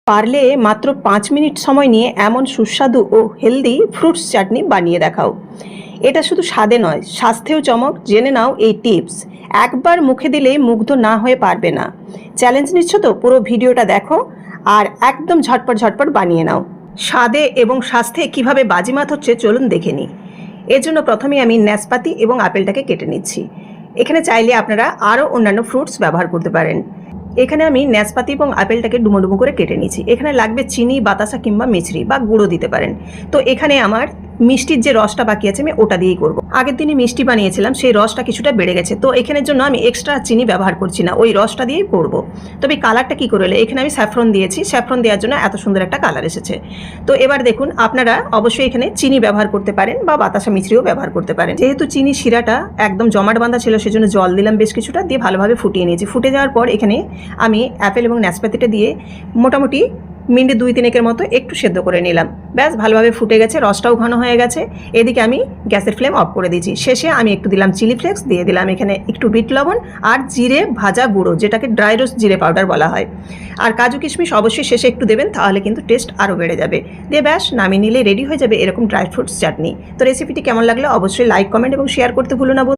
পারলে মাত্র 5 মিনিট সময় নিয়ে এমন সুস্বাদু ও হেলদি ফ্রুটস চাটনি বানিয়ে দেখাও। এটা শুধু স্বাদে নয়, স্বাস্থ্যেও চমক। জেনে নাও এই টিপস, একবার মুখে দিলেই মুগ্ধ না হয়ে পারবে না। চ্যালেঞ্জ নিচ্ছ তো? পুরো ভিডিওটা দেখো আর একদম ঝটপট ঝটপট বানিয়ে নাও। স্বাদে এবং স্বাস্থ্যে কিভাবে বাজিমাত হচ্ছে চলুন দেখে নিই। এর জন্য প্রথমে আমি নাশপাতি এবং আপেলটাকে কেটে নিচ্ছি। এখানে চাইলে আপনারা আরও অন্যান্য ফ্রুটস ব্যবহার করতে পারেন। এখানে আমি নাশপাতি এবং আপেলটাকে ডুমো ডুমো করে কেটে নিচ্ছি। এখানে লাগবে চিনি, বাতাসা কিংবা মিছরি বা গুঁড়ো দিতে পারেন। তো এখানে আমার মিষ্টির যে রসটা বাকি আছে আমি ওটা দিয়েই করব। আগের দিনই মিষ্টি বানিয়েছিলাম, সেই রসটা কিছুটা বেড়ে গেছে, তো এখানের জন্য আমি এক্সট্রা চিনি ব্যবহার করছি না, ওই রসটা দিয়েই করব। তবে কালারটা কী করে এলো, এখানে আমি স্যাফরন দিয়েছি, স্যাফরন দেওয়ার জন্য এত সুন্দর একটা কালার এসেছে। তো এবার দেখুন, আপনারা অবশ্যই এখানে চিনি ব্যবহার করতে পারেন বা বাতাসা মিছরিও ব্যবহার করতে পারেন। যেহেতু চিনি শিরাটা একদম জমাট বাঁধা ছিল, সেজন্য জল দিলাম বেশ কিছুটা, দিয়ে ভালোভাবে ফুটিয়ে নিয়েছি। ফুটে যাওয়ার পর এখানে আমি অ্যাপেল এবং নাশপাতিটা দিয়ে মোটামুটি মিনিট 2-3 মতো একটু সেদ্ধ করে নিলাম। ব্যাস, ভালোভাবে ফুটে গেছে, রসটাও ঘন হয়ে গেছে। এদিকে আমি গ্যাসের ফ্লেম অফ করে দিয়েছি। শেষে আমি একটু দিলাম চিলি ফ্লেক্স, দিয়ে দিলাম এখানে একটু বিট লবণ আর জিরে ভাজা গুঁড়ো, যেটাকে ড্রাই রোস্ট জিরে পাউডার বলা হয়। আর কাজু কিশমিশ অবশ্যই শেষে একটু দেবেন, তাহলে কিন্তু টেস্ট আরও বেড়ে যাবে। দিয়ে ব্যাস নামিয়ে নিলে রেডি হয়ে যাবে এরকম ড্রাই ফ্রুটস চাটনি। তো রেসিপিটি কেমন লাগলো অবশ্যই লাইক, কমেন্ট এবং শেয়ার করতে ভুলো না।